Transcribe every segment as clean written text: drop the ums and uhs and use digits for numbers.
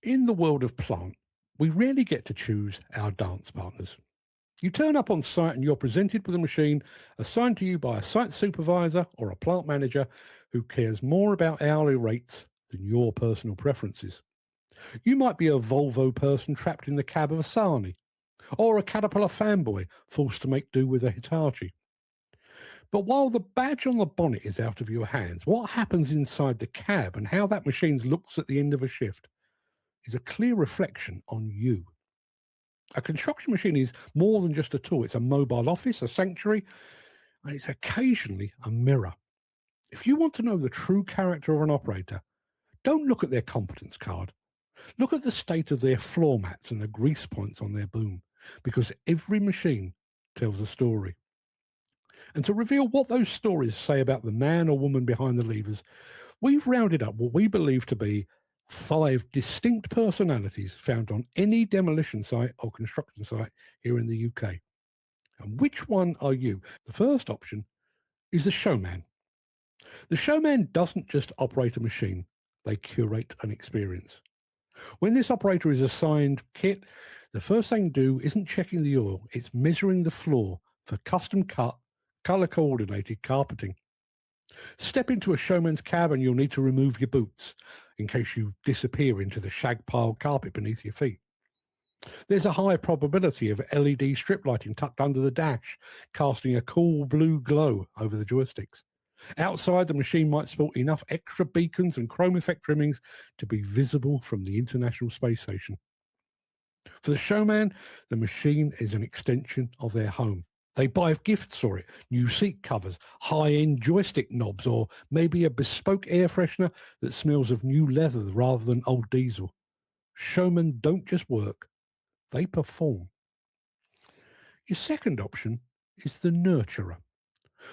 In the world of plant, we rarely get to choose our dance partners. You turn up on site and you're presented with a machine assigned to you by a site supervisor or a plant manager who cares more about hourly rates than your personal preferences. You might be a Volvo person trapped in the cab of a Sani, or a Caterpillar fanboy forced to make do with a Hitachi. But while the badge on the bonnet is out of your hands, what happens inside the cab and how that machine looks at the end of a shift is a clear reflection on you. A construction machine is more than just a tool. It's a mobile office, a sanctuary, and it's occasionally a mirror. If you want to know the true character of an operator, don't look at their competence card. Look at the state of their floor mats and the grease points on their boom, because every machine tells a story. And to reveal what those stories say about the man or woman behind the levers, we've rounded up what we believe to be 5 distinct personalities found on any demolition site or construction site here in the UK. And which one are you? The first option is the showman. The showman doesn't just operate a machine, they curate an experience. When this operator is assigned kit, the first thing to do isn't checking the oil, it's measuring the floor for custom cut, color coordinated carpeting. Step into a showman's cab and you'll need to remove your boots in case you disappear into the shag piled carpet beneath your feet. There's a high probability of LED strip lighting tucked under the dash, casting a cool blue glow over the joysticks. Outside, the machine might sport enough extra beacons and chrome effect trimmings to be visible from the International Space Station. For the showman, the machine is an extension of their home. They buy gifts for it, new seat covers, high-end joystick knobs, or maybe a bespoke air freshener that smells of new leather rather than old diesel. Showmen don't just work, they perform. Your second option is the nurturer.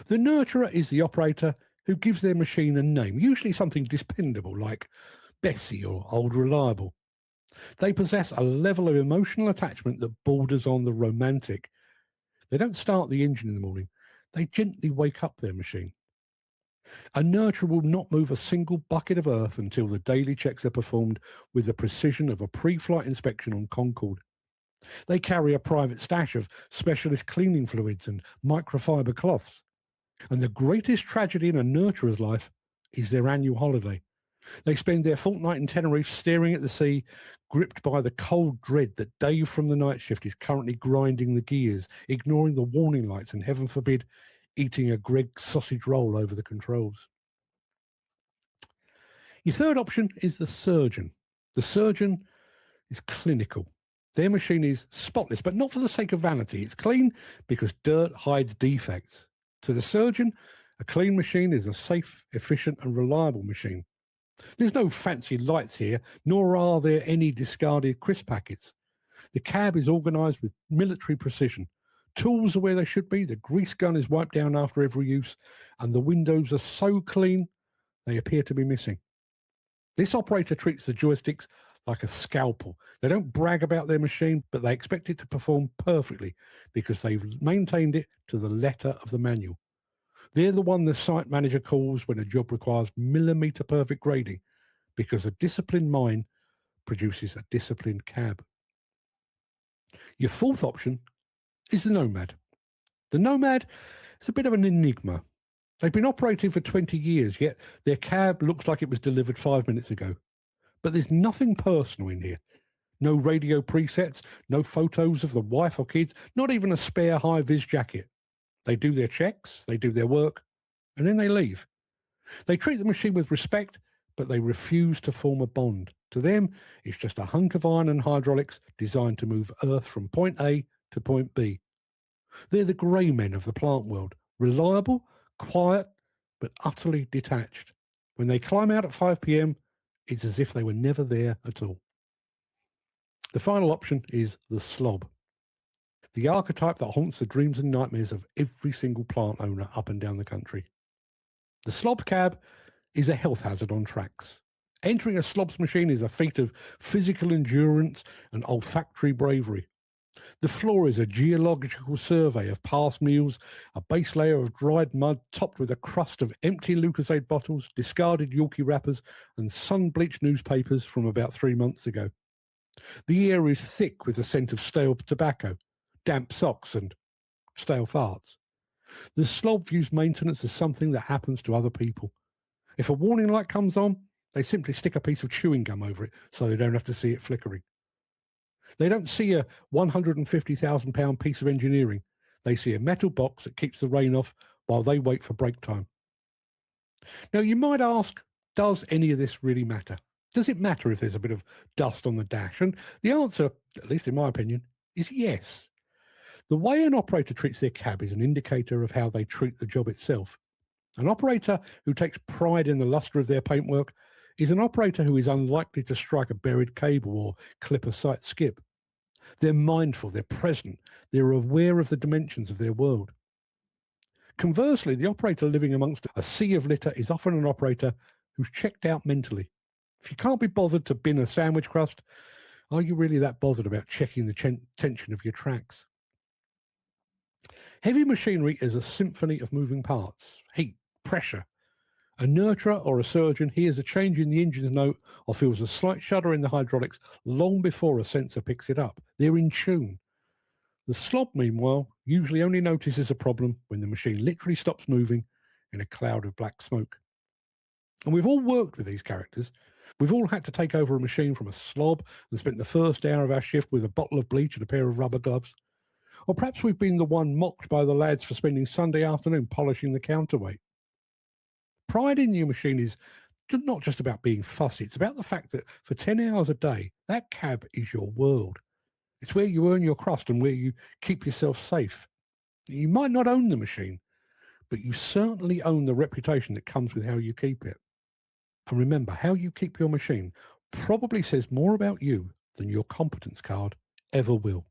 The nurturer is the operator who gives their machine a name, usually something dependable like Bessie or Old Reliable. They possess a level of emotional attachment that borders on the romantic. They don't start the engine in the morning, they gently wake up their machine. A nurturer will not move a single bucket of earth until the daily checks are performed with the precision of a pre-flight inspection on Concorde. They carry a private stash of specialist cleaning fluids and microfiber cloths. And the greatest tragedy in a nurturer's life is their annual holiday. They spend their fortnight in Tenerife staring at the sea, gripped by the cold dread that Dave from the night shift is currently grinding the gears, ignoring the warning lights, and heaven forbid, eating a Greggs sausage roll over the controls. Your third option is the surgeon. The surgeon is clinical. Their machine is spotless, but not for the sake of vanity. It's clean because dirt hides defects. To the surgeon, a clean machine is a safe, efficient, and reliable machine. There's no fancy lights here, nor are there any discarded crisp packets. The cab is organised with military precision. Tools are where they should be, the grease gun is wiped down after every use, and the windows are so clean they appear to be missing. This operator treats the joysticks like a scalpel. They don't brag about their machine, but they expect it to perform perfectly because they've maintained it to the letter of the manual. They're the one the site manager calls when a job requires millimetre perfect grading, because a disciplined mind produces a disciplined cab. Your fourth option is the Nomad. The Nomad is a bit of an enigma. They've been operating for 20 years, yet their cab looks like it was delivered 5 minutes ago. But there's nothing personal in here. No radio presets, no photos of the wife or kids, not even a spare high-vis jacket. They do their checks, they do their work, and then they leave. They treat the machine with respect, but they refuse to form a bond. To them, it's just a hunk of iron and hydraulics designed to move earth from point A to point B. They're the grey men of the plant world, reliable, quiet, but utterly detached. When they climb out at 5 p.m, it's as if they were never there at all. The final option is the slob, the archetype that haunts the dreams and nightmares of every single plant owner up and down the country. The slob cab is a health hazard on tracks. Entering a slob's machine is a feat of physical endurance and olfactory bravery. The floor is a geological survey of past meals, a base layer of dried mud topped with a crust of empty Lucozade bottles, discarded Yorkie wrappers, and sun-bleached newspapers from about 3 months ago. The air is thick with the scent of stale tobacco, damp socks, and stale farts. The slob views maintenance as something that happens to other people. If a warning light comes on, they simply stick a piece of chewing gum over it so they don't have to see it flickering. They don't see a £150,000 piece of engineering. They see a metal box that keeps the rain off while they wait for break time. Now, you might ask, does any of this really matter? Does it matter if there's a bit of dust on the dash? And the answer, at least in my opinion, is yes. The way an operator treats their cab is an indicator of how they treat the job itself. An operator who takes pride in the lustre of their paintwork is an operator who is unlikely to strike a buried cable or clip a site skip. They're mindful, they're present, they're aware of the dimensions of their world. Conversely, the operator living amongst a sea of litter is often an operator who's checked out mentally. If you can't be bothered to bin a sandwich crust, are you really that bothered about checking the tension of your tracks? Heavy machinery is a symphony of moving parts, heat, pressure. A nurturer or a surgeon hears a change in the engine's note or feels a slight shudder in the hydraulics long before a sensor picks it up. They're in tune. The slob, meanwhile, usually only notices a problem when the machine literally stops moving in a cloud of black smoke. And we've all worked with these characters. We've all had to take over a machine from a slob and spent the first hour of our shift with a bottle of bleach and a pair of rubber gloves. Or perhaps we've been the one mocked by the lads for spending Sunday afternoon polishing the counterweight. Pride in your machine is not just about being fussy. It's about the fact that for 10 hours a day, that cab is your world. It's where you earn your crust and where you keep yourself safe. You might not own the machine, but you certainly own the reputation that comes with how you keep it. And remember, how you keep your machine probably says more about you than your competence card ever will.